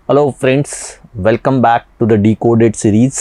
Hello friends, welcome back to the Decoded series.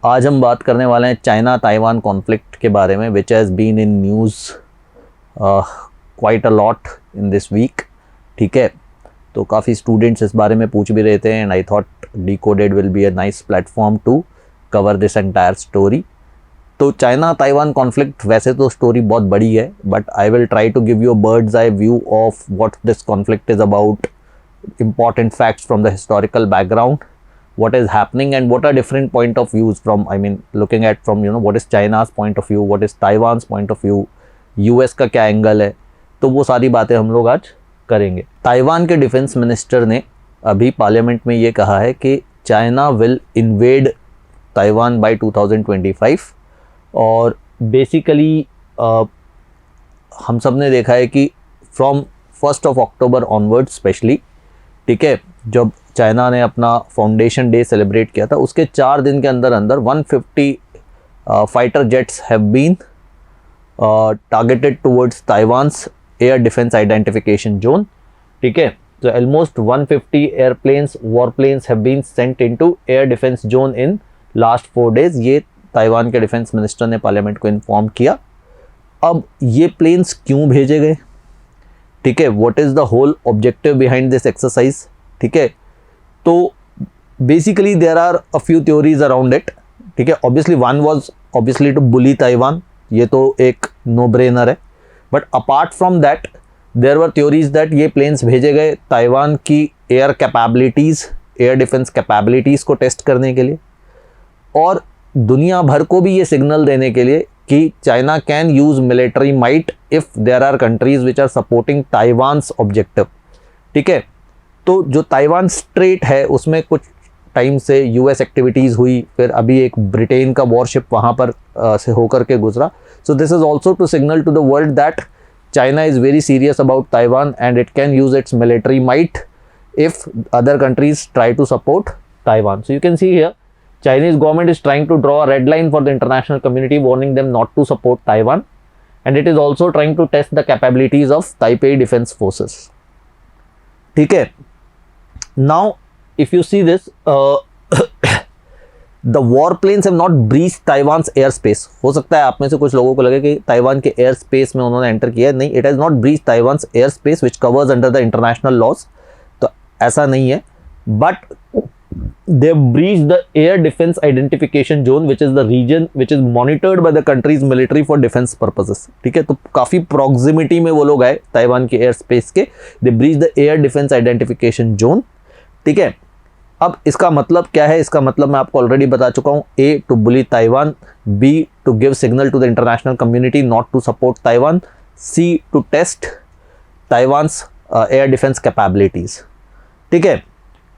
आज हम बात करने वाले हैं चाइना ताइवान कॉन्फ्लिक्ट के बारे में, which has been in news quite a lot in this week. ठीक है, तो काफ़ी स्टूडेंट्स इस बारे में पूछ भी रहे थे and I thought Decoded will be a nice platform to cover this entire story. तो चाइना ताइवान कॉन्फ्लिक्ट वैसे तो स्टोरी बहुत बड़ी है, but I will try to give you a bird's eye view of what this conflict is about, important facts from the historical background, what is happening and what are different point of views from, I mean looking at from what is China's point of view, what is Taiwan's point of view, US का क्या angle है। तो वो सारी बातें हम लोग आज करेंगे। ताइवान के डिफेंस मिनिस्टर ने अभी पार्लियामेंट में ये कहा है कि China will invade Taiwan by 2025 और बेसिकली हम सब ने देखा है कि फ्रॉम 1 अक्टूबर ऑनवर्ड स्पेशली, ठीक है, जब चाइना ने अपना फाउंडेशन डे सेलिब्रेट किया था उसके 4 दिन के अंदर अंदर 150 fighter jets have been targeted towards Taiwan's air defence identification zone. ठीक है, तो almost 150 airplanes warplanes have been sent into air defence zone in last 4 days. ये ताइवान के डिफेंस मिनिस्टर ने पार्लियामेंट को इन्फॉर्म किया। अब ये प्लेन्स क्यों भेजे गए, ठीक है, what is the whole objective behind this exercise. ठीक है, तो basically there are a few theories around it. ठीक है, obviously one was obviously to bully Taiwan, ये तो एक नो ब्रेनर है, but apart from that there were theories that ये प्लेन्स भेजे गए ताइवान की air capabilities, air defence capabilities को टेस्ट करने के लिए और दुनिया भर को भी ये सिग्नल देने के लिए कि China can use military might if there are countries which are supporting Taiwan's objective. ठीक है, तो जो ताइवान स्ट्रेट है उसमें कुछ टाइम से यूएस एक्टिविटीज़ हुई, फिर अभी एक ब्रिटेन का वॉरशिप वहाँ पर से होकर के गुजरा। So this is also to signal to the world that China is very serious about Taiwan and it can use its military might if other countries try to support Taiwan. So you can see here Chinese government is trying to draw a red line for the international community, warning them not to support Taiwan, and it is also trying to test the capabilities of Taipei defense forces. ठीक है, now if you see this, the warplanes have not breached Taiwan's airspace. हो सकता है आप में से कुछ लोगों को लगे कि ताइवान के एयर स्पेस में उन्होंने एंटर किया है। नहीं, it has not breached Taiwan's airspace which covers under the international laws. तो ऐसा नहीं है, but they breached the air defense identification zone which is the region which is monitored by the country's military for defense purposes. ठीक है, तो काफ़ी proximity में वो लोग आए ताइवान के एयर स्पेस के। they breached the air defense identification zone. ठीक है, अब इसका मतलब क्या है? इसका मतलब मैं आपको ऑलरेडी बता चुका हूँ। A to bully Taiwan, B to give signal to the international community not to support Taiwan, C to test Taiwan's air defense capabilities. ठीक है,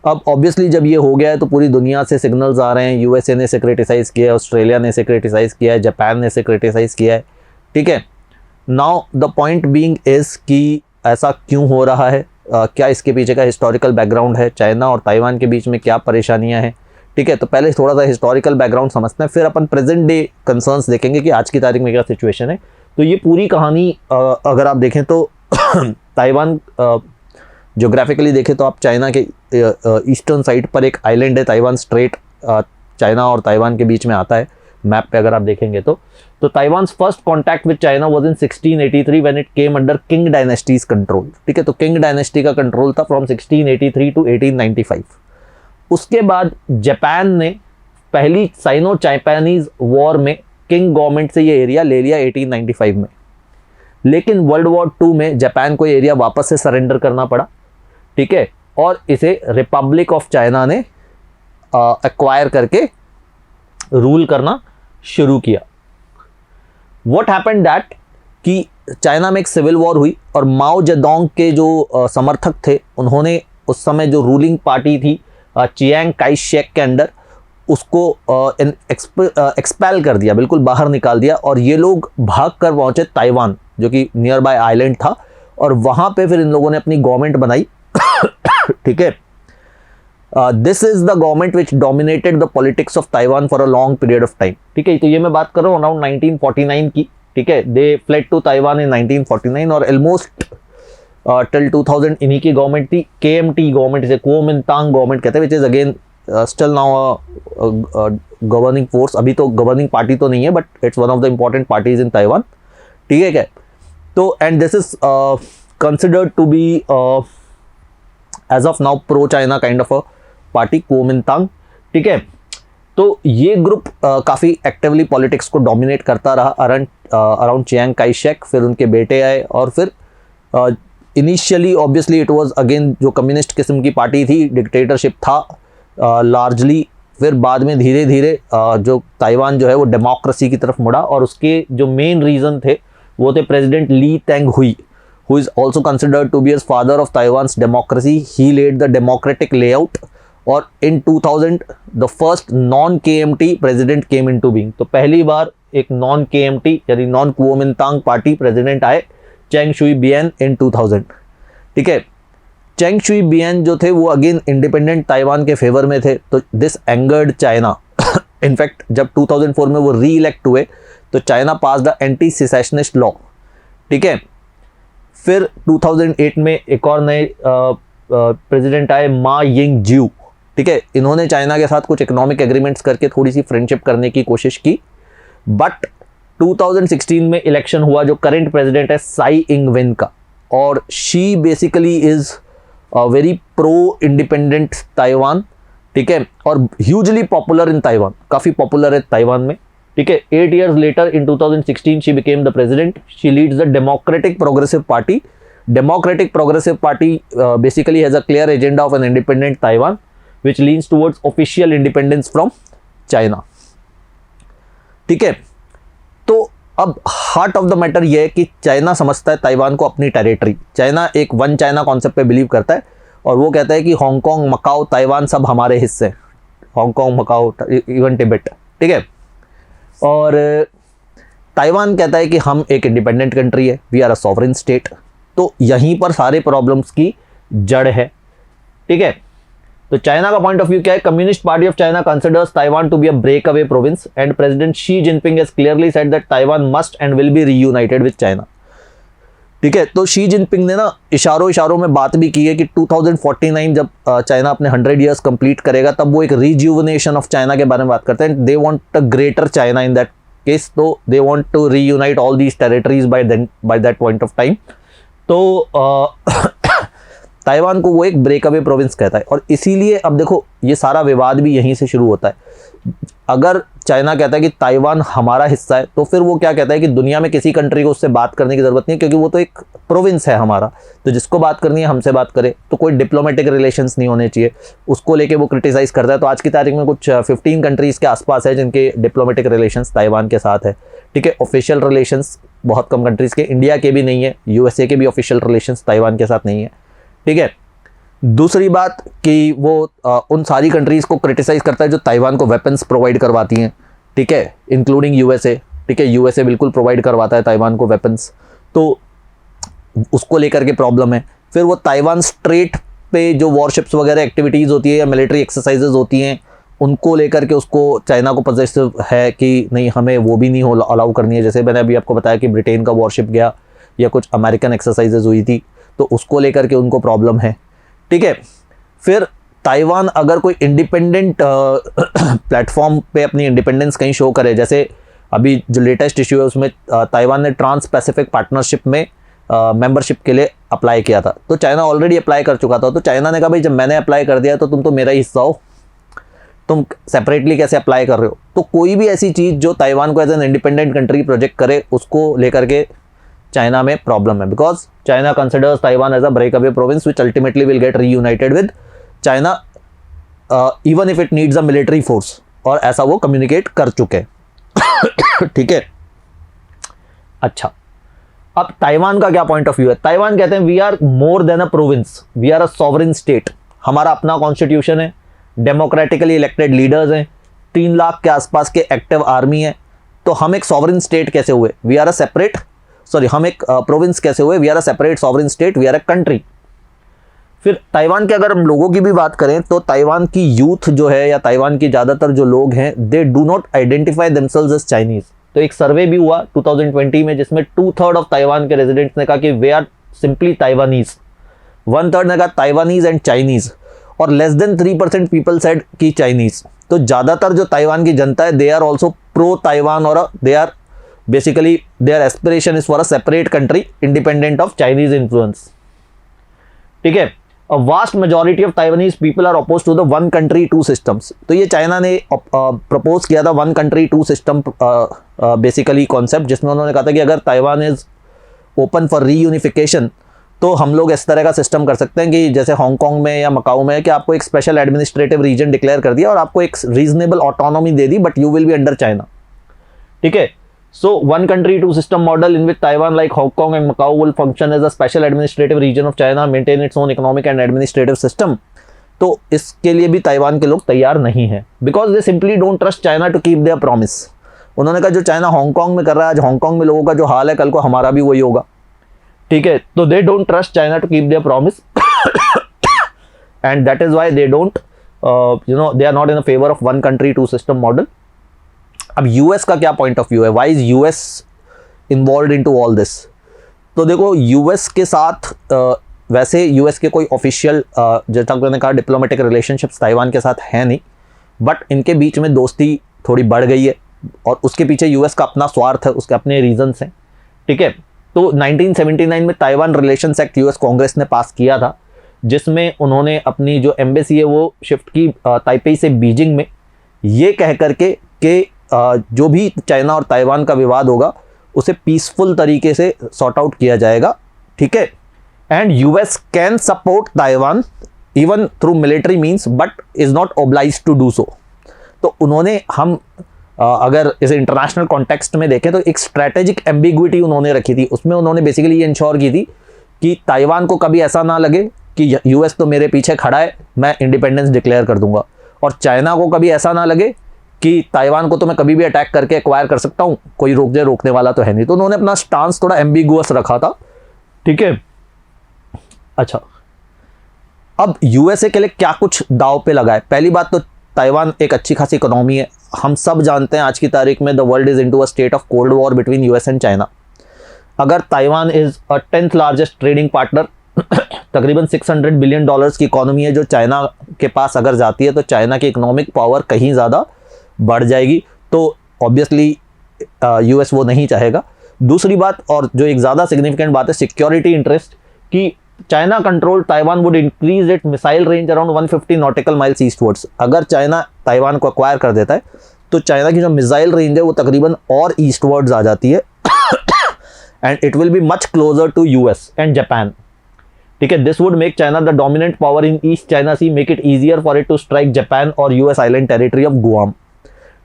अब ऑब्वियसली जब ये हो गया है तो पूरी दुनिया से सिग्नल्स आ रहे हैं। यूएसए ने इसे क्रिटिसाइज़ किया है, ऑस्ट्रेलिया ने इसे क्रिटिसाइज़ किया है, जापान ने इसे क्रिटिसाइज़ किया है। ठीक है, now the point being is कि ऐसा क्यों हो रहा है, क्या इसके पीछे का हिस्टोरिकल बैकग्राउंड है, चाइना और ताइवान के बीच में क्या परेशानियां हैं। ठीक है, तो पहले थोड़ा सा हिस्टोरिकल बैकग्राउंड समझते हैं, फिर अपन प्रेजेंट डे कंसर्न्स देखेंगे कि आज की तारीख में क्या सिचुएशन है। तो ये पूरी कहानी अगर आप देखें तो ताइवान ज्योग्राफिकली देखें तो आप चाइना के ईस्टर्न साइड पर एक आइलैंड है, ताइवान स्ट्रेट, चाइना और ताइवान के बीच में आता है मैप पे अगर आप देखेंगे तो Taiwan first contact with China was in 1683 when it came under king dynasties control. ठीक है, तो किंग डायनेस्टी का कंट्रोल था फ्रॉम 1683 टू 1895। उसके बाद जापान ने पहली साइनो जापानीज वॉर में किंग गवर्नमेंट से ये एरिया ले लिया 1895 में, लेकिन वर्ल्ड वॉर 2 में जापान को एरिया वापस से सरेंडर करना पड़ा। ठीक है, और इसे रिपब्लिक ऑफ चाइना ने एक्वायर करके रूल करना शुरू किया। व्हाट हैपेंड दैट कि चाइना में एक सिविल वॉर हुई और माओ जेडोंग के जो समर्थक थे उन्होंने उस समय जो रूलिंग पार्टी थी चियांग काई शेक के अंडर उसको एक्सपेल कर दिया, बिल्कुल बाहर निकाल दिया, और ये लोग भाग कर पहुँचे ताइवान जो कि नियर बाय आइलैंड था, और वहाँ पे फिर इन लोगों ने अपनी गवर्नमेंट बनाई। ठीक है, this is the government which dominated the politics of Taiwan for a long period of time. ठीक है, तो ये मैं बात कर रहा हूँ अराउंड 1949 की। ठीक है, दे फ्लेड टू ताइवान इन 1949 और ऑलमोस्ट टिल 2000 इन्हीं की गवर्नमेंट थी, KMT गवर्नमेंट, इसे कुओमिंतांग गवर्नमेंट कहते हैं, which is again still now governing force. अभी तो गवर्निंग पार्टी तो नहीं है, but it's one of the important parties in Taiwan, ठीक है क्या। तो and this is considered to be as of now pro China kind of a party, Kuomintang, ठीक है। तो ये ग्रुप काफ़ी एक्टिवली पॉलिटिक्स को डोमिनेट करता रहा अराउंड चियांग काई शेक, फिर उनके बेटे आए, और फिर initially obviously it was again जो कम्युनिस्ट किस्म की पार्टी थी, डिक्टेटरशिप था लार्जली। फिर बाद में धीरे धीरे जो ताइवान जो है वो डेमोक्रेसी की तरफ मुड़ा, और उसके जो मेन रीज़न थे वो थे प्रेसिडेंट ली तेंग हुई, who is also considered to be as father of Taiwan's democracy. He laid the democratic layout, और in 2000 the first non-KMT president came into being. तो पहली बार एक non-KMT यानी नॉन कुओमिंतांग पार्टी प्रेसिडेंट आए, Cheng Shuey बियन इन 2000, ठीक है। Cheng Shuey बियन जो थे वो अगेन इंडिपेंडेंट ताइवान के फेवर में थे, तो दिस एंगर्ड चाइना। इनफैक्ट जब 2004 में वो री इलेक्ट हुए तो China pass the anti secessionist law, ठीक है। फिर 2008 में एक और नए प्रेसिडेंट आए, मा यिंग ज्यू, ठीक है। इन्होंने चाइना के साथ कुछ इकोनॉमिक एग्रीमेंट्स करके थोड़ी सी फ्रेंडशिप करने की कोशिश की, बट 2016 में इलेक्शन हुआ, जो करंट प्रेसिडेंट है साई इंग वेन का, और she basically is very pro independent Taiwan, ठीक है, और ह्यूजली पॉपुलर इन ताइवान, काफ़ी पॉपुलर है ताइवान में, ठीक है। 8 years later in 2016 she became the president. She leads the Democratic Progressive Party. Democratic Progressive Party basically has a clear agenda of an independent Taiwan, which leans towards official independence from China, ठीक है। तो अब heart of the matter यह है कि China समझता है Taiwan को अपनी टेरिटरी। चाइना एक वन चाइना कॉन्सेप्ट पे बिलीव करता है, और वो कहता है कि हांगकांग, मकाओ, ताइवान सब हमारे हिस्से, हांगकांग, मकाओ, इवन तिब्बत, ठीक है। और ताइवान कहता है कि हम एक इंडिपेंडेंट कंट्री है, we are a sovereign state. तो यहीं पर सारे प्रॉब्लम्स की जड़ है, ठीक है। तो चाइना का पॉइंट ऑफ व्यू क्या है? Communist Party of China considers Taiwan to be a breakaway province, and President Xi Jinping has clearly said that Taiwan must and will be reunited with China, ठीक है। तो Xi Jinping ने ना इशारों में बात भी की है कि 2049 जब चाइना अपने 100 years कंप्लीट करेगा, तब वो एक रिज्यूवनेशन ऑफ चाइना के बारे में बात करते हैं। They want a greater China in that case, तो they want to reunite all these territories by that point of time. तो ताइवान को वो एक ब्रेकअवे प्रोविंस कहता है, और इसीलिए अब देखो ये सारा विवाद भी यहीं से शुरू होता है। अगर चाइना कहता है कि ताइवान हमारा हिस्सा है, तो फिर वो क्या कहता है कि दुनिया में किसी कंट्री को उससे बात करने की ज़रूरत नहीं है, क्योंकि वो तो एक प्रोविंस है हमारा, तो जिसको बात करनी है हमसे बात करे, तो कोई डिप्लोमेटिक रिलेशंस नहीं होने चाहिए। उसको लेके वो क्रिटिसाइज़ करता है। तो आज की तारीख में कुछ 15 कंट्रीज़ के आसपास है जिनके डिप्लोमेटिक रिलेशंस ताइवान के साथ है, ठीक है। ऑफिशियल रिलेशंस बहुत कम कंट्रीज़ के, इंडिया के भी नहीं है, USA के भी ऑफिशियल रिलेशंस ताइवान के साथ नहीं है, ठीक है। दूसरी बात कि वो उन सारी कंट्रीज़ को क्रिटिसाइज़ करता है जो ताइवान को वेपन्स प्रोवाइड करवाती हैं, ठीक है, इंक्लूडिंग USA, ठीक है। USA बिल्कुल प्रोवाइड करवाता है ताइवान को वेपन्स, तो उसको लेकर के प्रॉब्लम है। फिर वो ताइवान स्ट्रेट पे जो वॉरशिप्स वगैरह एक्टिविटीज़ होती है या मिलिट्री एक्सरसाइजेज होती हैं, उनको लेकर के उसको चाइना को पॉजिटिव है कि नहीं, हमें वो भी नहीं अलाउ करनी है। जैसे मैंने अभी आपको बताया कि ब्रिटेन का वॉरशिप गया या कुछ अमेरिकन एक्सरसाइजेज हुई थी, तो उसको लेकर के उनको प्रॉब्लम है, ठीक है। फिर ताइवान अगर कोई इंडिपेंडेंट प्लेटफॉर्म पे अपनी इंडिपेंडेंस कहीं शो करे, जैसे अभी जो लेटेस्ट इशू है उसमें ताइवान ने ट्रांस पैसिफिक पार्टनरशिप में मेंबरशिप के लिए अप्लाई किया था, तो चाइना ऑलरेडी अप्लाई कर चुका था। तो चाइना ने कहा भाई जब मैंने अप्लाई कर दिया तो तुम तो मेरा ही हिस्सा हो, तुम सेपरेटली कैसे अप्लाई कर रहे हो। तो कोई भी ऐसी चीज़ जो ताइवान को as an independent country project करे, उसको लेकर के चाइना में प्रॉब्लम है, because China considers Taiwan as a breakaway province which ultimately will get reunited with China even if it needs a military force, और ऐसा वो कम्युनिकेट कर चुके हैं, ठीक है। अच्छा, अब ताइवान का क्या पॉइंट ऑफ व्यू है? ताइवान कहते हैं we are more than a province, we are a sovereign state. हमारा अपना कॉन्स्टिट्यूशन है, डेमोक्रेटिकली इलेक्टेड लीडर्स हैं, 3 लाख के आसपास के एक्टिव आर्मी है। तो हम एक सॉवरेन स्टेट कैसे हुए? We are a separate, sorry, हम एक प्रोविंस कैसे हुए? We are a separate sovereign state, we are a country. फिर ताइवान के अगर हम लोगों की भी बात करें, तो ताइवान की यूथ जो है या ताइवान की ज़्यादातर जो लोग हैं, they do not identify themselves as Chinese. तो एक सर्वे भी हुआ 2020 में, जिसमें 2/3 ऑफ ताइवान के रेजिडेंट्स ने कहा कि वे आर सिंपली ताइवानीज, 1/3 ने कहा ताइवानीज एंड चाइनीज, और लेस देन 3% पीपल सेड कि चाइनीज। तो ज़्यादातर जो ताइवान की जनता है they are also pro Taiwan, और they are basically their aspiration is for a separate country independent of Chinese influence. ठीक है, a vast majority of Taiwanese people are oppose to the one country two systems. तो ये China ने propose किया था one country two system basically concept, जिसमें उन्होंने कहा था कि अगर Taiwan is open for reunification तो हम लोग इस तरह का सिस्टम कर सकते हैं कि जैसे हांगकांग में या मकाऊ में कि आपको एक स्पेशल एडमिनिस्ट्रेटिव रीजन डिक्लेयर कर दिया और आपको एक reasonable autonomy they the, but you will be under China. ठीक है, so one country two system model in which Taiwan like Hong Kong and Macau will function as a special administrative region of China, maintain its own economic and administrative system। तो इसके लिए भी Taiwan के लोग तैयार नहीं हैं, because they simply don't trust China to keep their promise. उन्होंने कहा जो चाइना हांगकांग में कर रहा है, आज हांगकांग में लोगों का जो हाल है कल को हमारा भी वही होगा। ठीक है, तो they don't trust China to keep their promise and that is why they don't they are not in favour of one country two system model. अब यूएस का क्या पॉइंट ऑफ व्यू है, why is US involve into all this? तो देखो US के साथ वैसे US के कोई ऑफिशियल जैसा मैंने कहा डिप्लोमेटिक रिलेशनशिप्स ताइवान के साथ है नहीं, बट इनके बीच में दोस्ती थोड़ी बढ़ गई है और उसके पीछे यूएस का अपना स्वार्थ है, उसके अपने रीजंस हैं। ठीक है, तो 1979 में Taiwan relations act US Congress ने पास किया था, जिसमें उन्होंने अपनी जो एम्बेसी है वो शिफ्ट की ताइपेई से बीजिंग में, ये कह करके कि जो भी चाइना और ताइवान का विवाद होगा उसे पीसफुल तरीके से सॉर्ट आउट किया जाएगा। ठीक है, and US can support Taiwan even through military means but is not obliged to do so. तो उन्होंने हम अगर इस इंटरनेशनल कॉन्टेक्स्ट में देखें तो एक स्ट्रैटेजिक एम्बिग्विटी उन्होंने रखी थी, उसमें उन्होंने बेसिकली ये इंश्योर की थी कि ताइवान को कभी ऐसा ना लगे कि यूएस तो मेरे पीछे खड़ा है, मैं इंडिपेंडेंस डिक्लेयर कर दूंगा, और चाइना को कभी ऐसा ना लगे कि ताइवान को तो मैं कभी भी अटैक करके एक्वायर कर सकता हूं, कोई रोकने वाला तो है नहीं। तो उन्होंने अपना स्टांस थोड़ा एम्बिगुअस रखा था। ठीक है, अच्छा अब यूएसए के लिए क्या कुछ दाव पे लगा है? पहली बात तो ताइवान एक अच्छी खासी इकोनॉमी है, हम सब जानते हैं आज की तारीख में the world is into a state of cold war between US and China. अगर Taiwan is a 10th largest trading partner, तकरीबन $600 बिलियन की इकोनॉमी है जो चाइना के पास अगर जाती है तो चाइना की इकोनॉमिक पावर कहीं ज़्यादा बढ़ जाएगी, तो ऑब्वियसली यूएस वो नहीं चाहेगा। दूसरी बात, और जो एक ज़्यादा सिग्निफिकेंट बात है, सिक्योरिटी इंटरेस्ट, कि China control Taiwan would increase it missile range around 150 nautical miles eastwards. अगर चाइना ताइवान को एक्वायर कर देता है तो चाइना की जो मिसाइल रेंज है वो तकरीबन और ईस्टवर्ड्स आ जाती है and it will be much closer to US and Japan. ठीक है, this would make China the dominant power in East China Sea, make it easier for it to strike Japan और US island territory of Guam.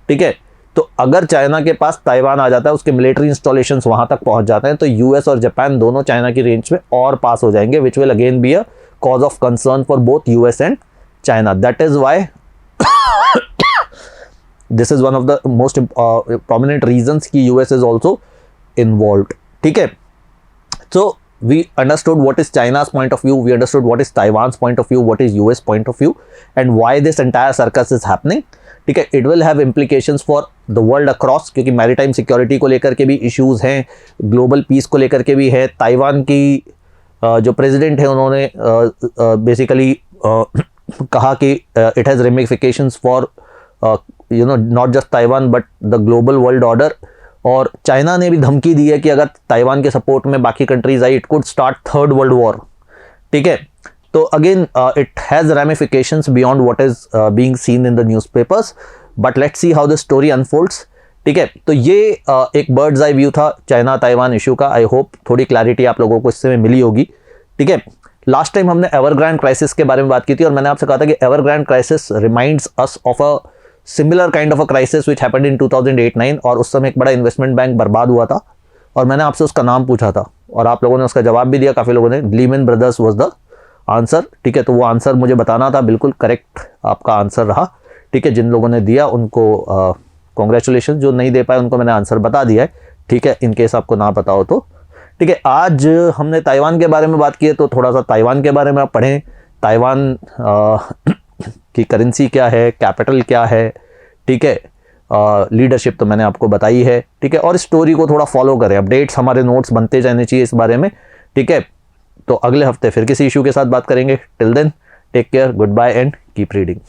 ठीक है, तो अगर China के पास Taiwan आ जाता है, उसके मिलिट्री इंस्टॉलेशंस वहां तक पहुंच जाते हैं, तो यूएस और जापान दोनों चाइना की रेंज में और पास हो जाएंगे, which will again be a cause of concern for both US and China. That is why this is one of the most prominent reasons कि यूएस इज ऑल्सो इन्वॉल्व्ड। ठीक है, सो we understood what is China's point of view, we understood what is Taiwan's point of view, what is US point of view, and why this entire circus is happening. ठीक है, it will have implications for the world across, क्योंकि maritime security को लेकर के भी issues हैं, global piece को लेकर के भी है। ताइवान की जो प्रेसिडेंट है उन्होंने बेसिकली कहा कि it has ramifications for not just Taiwan but the global world order. और चाइना ने भी धमकी दी है कि अगर ताइवान के सपोर्ट में बाकी कंट्रीज आई, it could start third world war. ठीक है, तो again it has ramifications beyond what is being seen in the newspapers, but let's see how the story unfolds. ठीक है, तो ये एक बर्ड्स आई व्यू था चाइना ताइवान इशू का। आई होप थोड़ी क्लैरिटी आप लोगों को इससे में मिली होगी। ठीक है, लास्ट टाइम हमने एवरग्रांड क्राइसिस के बारे में बात की थी और मैंने आपसे कहा था कि Evergrande crisis reminds us of a similar kind of a crisis which happened in 2008-9, और उस समय एक बड़ा इन्वेस्टमेंट बैंक बर्बाद हुआ था और मैंने आपसे उसका नाम पूछा था और आप लोगों ने उसका जवाब भी दिया, काफ़ी लोगों ने। Lehman brothers was the answer. ठीक है, तो वो आंसर मुझे बताना था, बिल्कुल करेक्ट आपका आंसर रहा। ठीक है, जिन लोगों ने दिया उनको कॉन्ग्रेचुलेशन, जो नहीं दे पाए उनको मैंने आंसर बता दिया है। ठीक है, इन केस आपको ना पता हो तो। ठीक है, आज हमने ताइवान के बारे में बात की है, तो थोड़ा सा ताइवान के बारे में आप पढ़ें। ताइवान की करेंसी क्या है, कैपिटल क्या है, ठीक है, लीडरशिप तो मैंने आपको बताई है। ठीक है, और स्टोरी को थोड़ा फॉलो करें, अपडेट्स हमारे नोट्स बनते जाने चाहिए इस बारे में। ठीक है, तो अगले हफ्ते फिर किसी इशू के साथ बात करेंगे। Till then take care, good bye and keep reading.